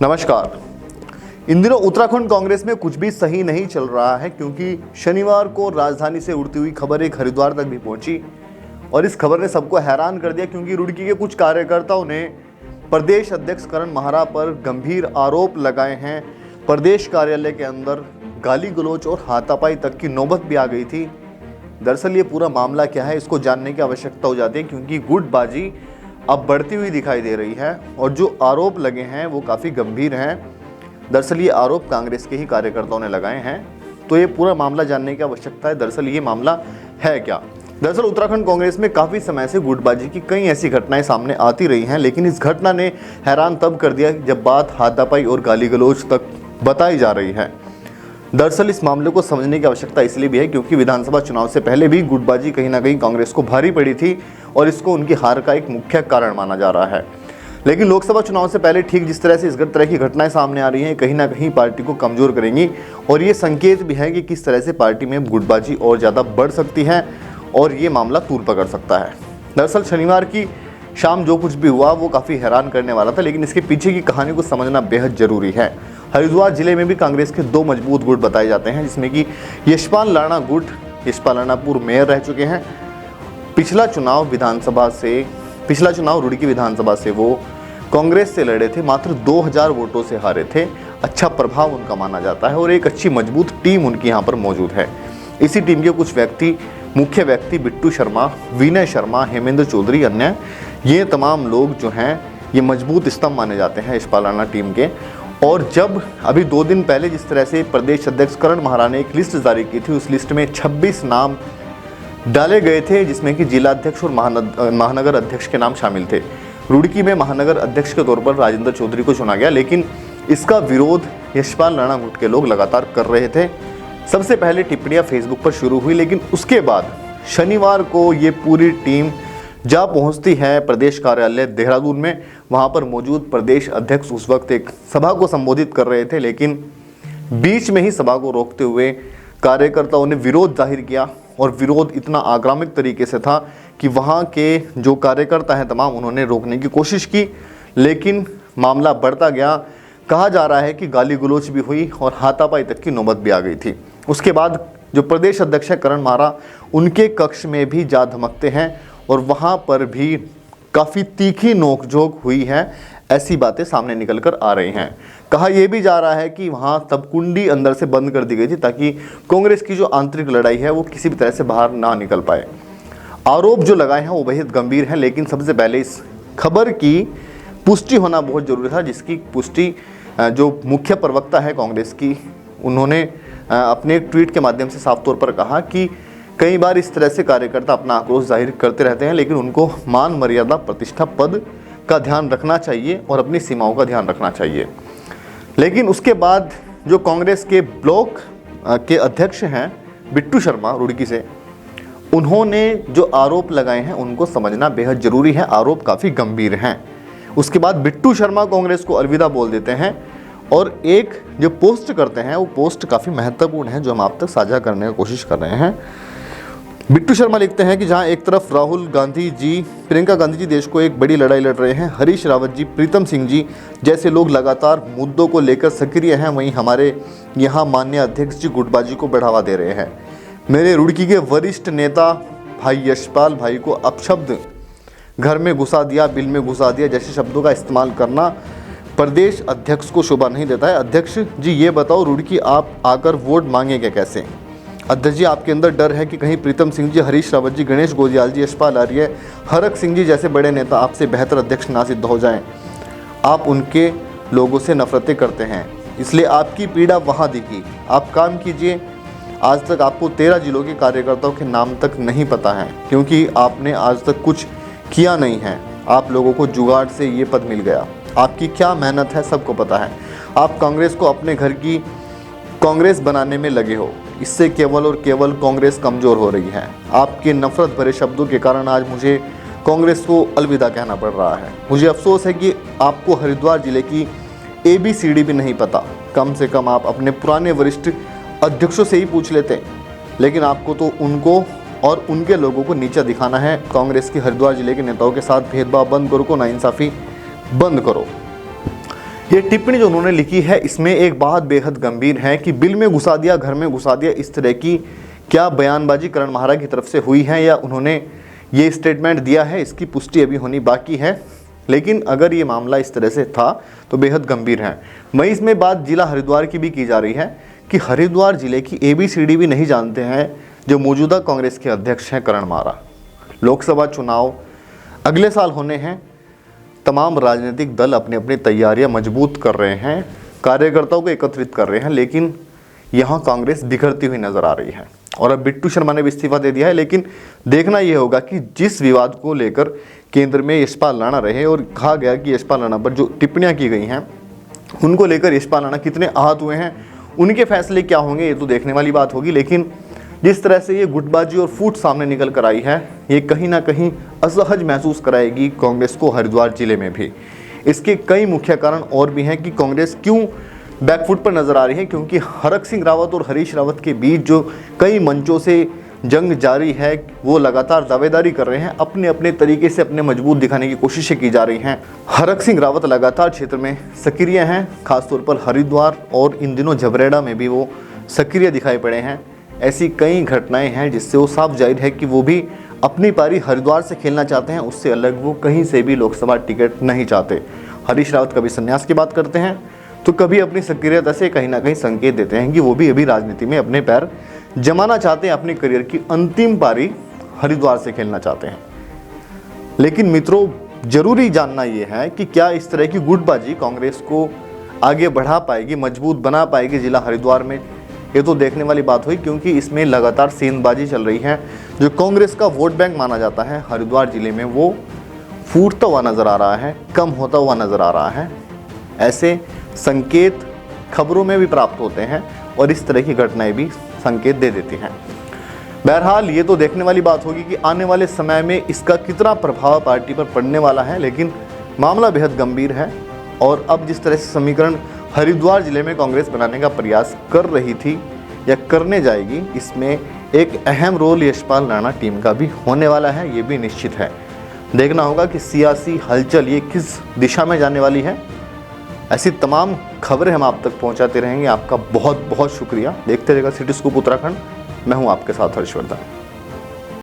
नमस्कार। इन दिनों उत्तराखंड कांग्रेस में कुछ भी सही नहीं चल रहा है, क्योंकि शनिवार को राजधानी से उड़ती हुई खबर एक हरिद्वार तक भी पहुंची और इस खबर ने सबको हैरान कर दिया, क्योंकि रुड़की के कुछ कार्यकर्ताओं ने प्रदेश अध्यक्ष करण माहरा पर गंभीर आरोप लगाए हैं। प्रदेश कार्यालय के अंदर गाली गलौज और हाथापाई तक की नौबत भी आ गई थी। दरअसल ये पूरा मामला क्या है, इसको जानने की आवश्यकता हो जाती है, क्योंकि गुटबाजी अब बढ़ती हुई दिखाई दे रही है और जो आरोप लगे हैं वो काफ़ी गंभीर हैं। दरअसल ये आरोप कांग्रेस के ही कार्यकर्ताओं ने लगाए हैं, तो ये पूरा मामला जानने की आवश्यकता है। दरअसल ये मामला है क्या? दरअसल उत्तराखंड कांग्रेस में काफ़ी समय से गुटबाजी की कई ऐसी घटनाएं सामने आती रही हैं, लेकिन इस घटना ने हैरान तब कर दिया जब बात हाथापाई और गाली गलौज तक बताई जा रही है। दरअसल इस मामले को समझने की आवश्यकता इसलिए भी है क्योंकि विधानसभा चुनाव से पहले भी गुटबाजी कहीं ना कहीं कांग्रेस को भारी पड़ी थी और इसको उनकी हार का एक मुख्य कारण माना जा रहा है। लेकिन लोकसभा चुनाव से पहले ठीक जिस तरह से इस तरह की घटनाएं सामने आ रही हैं, कहीं ना कहीं पार्टी को कमजोर करेंगी और ये संकेत भी है कि किस तरह से पार्टी में गुटबाजी और ज़्यादा बढ़ सकती है और ये मामला तूल पकड़ सकता है। दरअसल शनिवार की शाम जो कुछ भी हुआ वो काफ़ी हैरान करने वाला था, लेकिन इसके पीछे की कहानी को समझना बेहद ज़रूरी है। हरिद्वार जिले में भी कांग्रेस के दो मजबूत गुट बताए जाते हैं, जिसमें कि यशपाल राणा गुट, यशपाल राणा पूर्व मेयर रह चुके हैं। पिछला चुनाव रुड़की विधानसभा से वो कांग्रेस से लड़े थे, मात्र 2000 वोटों से हारे थे। अच्छा प्रभाव उनका माना जाता है और एक अच्छी मजबूत टीम उनकी यहाँ पर मौजूद है। इसी टीम के कुछ मुख्य व्यक्ति बिट्टू शर्मा, विनय शर्मा, हेमेंद्र चौधरी, अन्य ये तमाम लोग जो हैं ये मजबूत स्तंभ माने जाते हैं यशपाल राणा टीम के। और जब अभी 2 दिन पहले जिस तरह से प्रदेश अध्यक्ष करण माहरा ने एक लिस्ट जारी की थी, उस लिस्ट में 26 नाम डाले गए थे, जिसमें कि जिलाध्यक्ष और महानगर अध्यक्ष के नाम शामिल थे। रुड़की में महानगर अध्यक्ष के तौर पर राजेंद्र चौधरी को चुना गया, लेकिन इसका विरोध यशपाल राणा गुट के लोग लगातार कर रहे थे। सबसे पहले टिप्पणियां फेसबुक पर शुरू हुई, लेकिन उसके बाद शनिवार को ये पूरी टीम जा पहुंचती है प्रदेश कार्यालय देहरादून में। वहां पर मौजूद प्रदेश अध्यक्ष उस वक्त एक सभा को संबोधित कर रहे थे, लेकिन बीच में ही सभा को रोकते हुए कार्यकर्ताओं ने विरोध जाहिर किया और विरोध इतना आक्रामक तरीके से था कि वहां के जो कार्यकर्ता हैं तमाम, उन्होंने रोकने की कोशिश की, लेकिन मामला बढ़ता गया। कहा जा रहा है कि गाली गलौज भी हुई और हाथापाई तक की नौबत भी आ गई थी। उसके बाद जो प्रदेश अध्यक्ष है करण माहरा, उनके कक्ष में भी जा धमकते हैं और वहाँ पर भी काफ़ी तीखी नोकझोंक हुई है, ऐसी बातें सामने निकल कर आ रही हैं। कहा यह भी जा रहा है कि वहाँ तब कुंडी अंदर से बंद कर दी गई थी ताकि कांग्रेस की जो आंतरिक लड़ाई है वो किसी भी तरह से बाहर ना निकल पाए। आरोप जो लगाए हैं वो बेहद गंभीर हैं, लेकिन सबसे पहले इस खबर की पुष्टि होना बहुत ज़रूरी था, जिसकी पुष्टि जो मुख्य प्रवक्ता है कांग्रेस की, उन्होंने अपने ट्वीट के माध्यम से साफ तौर पर कहा कि कई बार इस तरह से कार्यकर्ता अपना आक्रोश जाहिर करते रहते हैं, लेकिन उनको मान मर्यादा प्रतिष्ठा पद का ध्यान रखना चाहिए और अपनी सीमाओं का ध्यान रखना चाहिए। लेकिन उसके बाद जो कांग्रेस के ब्लॉक के अध्यक्ष हैं बिट्टू शर्मा रुड़की से, उन्होंने जो आरोप लगाए हैं उनको समझना बेहद ज़रूरी है। आरोप काफ़ी गंभीर हैं। उसके बाद बिट्टू शर्मा कांग्रेस को अलविदा बोल देते हैं और एक जो पोस्ट करते हैं वो पोस्ट काफ़ी महत्वपूर्ण है, जो हम आप तक साझा करने की कोशिश कर रहे हैं। बिट्टू शर्मा लिखते हैं कि जहां एक तरफ राहुल गांधी जी, प्रियंका गांधी जी देश को एक बड़ी लड़ाई लड़ रहे हैं, हरीश रावत जी, प्रीतम सिंह जी जैसे लोग लगातार मुद्दों को लेकर सक्रिय हैं, वहीं हमारे यहाँ माननीय अध्यक्ष जी गुटबाजी को बढ़ावा दे रहे हैं। मेरे रुड़की के वरिष्ठ नेता भाई यशपाल भाई को अपशब्द घर में घुसा दिया, बिल में घुसा दिया जैसे शब्दों का इस्तेमाल करना प्रदेश अध्यक्ष को शोभा नहीं देता है। अध्यक्ष जी ये बताओ, रुड़की आप आकर वोट मांगेंगे कैसे? अध्यक्ष जी आपके अंदर डर है कि कहीं प्रीतम सिंह जी, हरीश रावत जी, गणेश गोजियाल जी, यशपाल आर्य, हरक सिंह जी जैसे बड़े नेता आपसे बेहतर अध्यक्ष ना सिद्ध हो जाएं। आप उनके लोगों से नफरतें करते हैं, इसलिए आपकी पीड़ा वहाँ दिखी। आप काम कीजिए। आज तक आपको 13 जिलों के कार्यकर्ताओं के नाम तक नहीं पता है, क्योंकि आपने आज तक कुछ किया नहीं है। आप लोगों को जुगाड़ से ये पद मिल गया। आपकी क्या मेहनत है सबको पता है। आप कांग्रेस को अपने घर की कांग्रेस बनाने में लगे हो, इससे केवल और केवल कांग्रेस कमज़ोर हो रही है। आपके नफरत भरे शब्दों के कारण आज मुझे कांग्रेस को अलविदा कहना पड़ रहा है। मुझे अफसोस है कि आपको हरिद्वार जिले की ABCD भी नहीं पता। कम से कम आप अपने पुराने वरिष्ठ अध्यक्षों से ही पूछ लेते, लेकिन आपको तो उनको और उनके लोगों को नीचा दिखाना है। कांग्रेस के हरिद्वार जिले के नेताओं के साथ भेदभाव बंद करो, नाइंसाफ़ी बंद करो। ये टिप्पणी जो उन्होंने लिखी है इसमें एक बात बेहद गंभीर है कि बिल में घुसा दिया, घर में घुसा दिया, इस तरह की क्या बयानबाजी करण महारा की तरफ से हुई है या उन्होंने ये स्टेटमेंट दिया है, इसकी पुष्टि अभी होनी बाकी है। लेकिन अगर ये मामला इस तरह से था तो बेहद गंभीर है। वहीं इसमें बात जिला हरिद्वार की भी की जा रही है कि हरिद्वार जिले की ABCD भी नहीं जानते हैं जो मौजूदा कांग्रेस के अध्यक्ष हैं करण महारा। लोकसभा चुनाव अगले साल होने हैं, तमाम राजनीतिक दल अपनी अपनी तैयारियां मजबूत कर रहे हैं, कार्यकर्ताओं को एकत्रित कर रहे हैं, लेकिन यहाँ कांग्रेस बिखरती हुई नजर आ रही है। और अब बिट्टू शर्मा ने भी इस्तीफा दे दिया है, लेकिन देखना यह होगा कि जिस विवाद को लेकर केंद्र में यशपाल राणा रहे और कहा गया कि यशपाल राणा पर जो टिप्पणियां की गई हैं उनको लेकर यशपाल राणा कितने आहत हुए हैं, उनके फैसले क्या होंगे, ये तो देखने वाली बात होगी। लेकिन जिस तरह से ये गुटबाजी और फूट सामने निकल कर आई है, ये कहीं ना कहीं असहज महसूस कराएगी कांग्रेस को हरिद्वार जिले में भी। इसके कई मुख्य कारण और भी हैं कि कांग्रेस क्यों बैकफुट पर नजर आ रही है, क्योंकि हरक सिंह रावत और हरीश रावत के बीच जो कई मंचों से जंग जारी है, वो लगातार दावेदारी कर रहे हैं, अपने अपने तरीके से अपने मजबूत दिखाने की कोशिशें की जा रही हैं। हरक सिंह रावत लगातार क्षेत्र में सक्रिय हैं, खासतौर पर हरिद्वार और इन दिनों झबरेड़ा में भी वो सक्रिय दिखाई पड़े हैं। ऐसी कई घटनाएं हैं जिससे वो साफ जाहिर है कि वो भी अपनी पारी हरिद्वार से खेलना चाहते हैं, उससे अलग वो कहीं से भी लोकसभा टिकट नहीं चाहते। हरीश रावत कभी संन्यास की बात करते हैं तो कभी अपनी सक्रियता से कहीं ना कहीं संकेत देते हैं कि वो भी अभी राजनीति में अपने पैर जमाना चाहते हैं, अपने करियर की अंतिम पारी हरिद्वार से खेलना चाहते हैं। लेकिन मित्रों, जरूरी जानना ये है कि क्या इस तरह की गुटबाजी कांग्रेस को आगे बढ़ा पाएगी, मजबूत बना पाएगी जिला हरिद्वार में, ये तो देखने वाली बात हुई, क्योंकि इसमें लगातार सेंधबाजी चल रही है। जो कांग्रेस का वोट बैंक माना जाता है हरिद्वार जिले में, वो फूटता हुआ नजर आ रहा है, कम होता हुआ नजर आ रहा है। ऐसे संकेत खबरों में भी प्राप्त होते हैं और इस तरह की घटनाएं भी संकेत दे देती हैं। बहरहाल ये तो देखने वाली बात होगी कि आने वाले समय में इसका कितना प्रभाव पार्टी पर पड़ने वाला है, लेकिन मामला बेहद गंभीर है। और अब जिस तरह से समीकरण हरिद्वार जिले में कांग्रेस बनाने का प्रयास कर रही थी या करने जाएगी, इसमें एक अहम रोल यशपाल राणा टीम का भी होने वाला है, ये भी निश्चित है। देखना होगा कि सियासी हलचल ये किस दिशा में जाने वाली है। ऐसी तमाम खबरें हम आप तक पहुंचाते रहेंगे। आपका बहुत बहुत शुक्रिया। देखते रहिएगा सिटी स्कूप उत्तराखंड। मैं हूं आपके साथ हर्षवर्धन।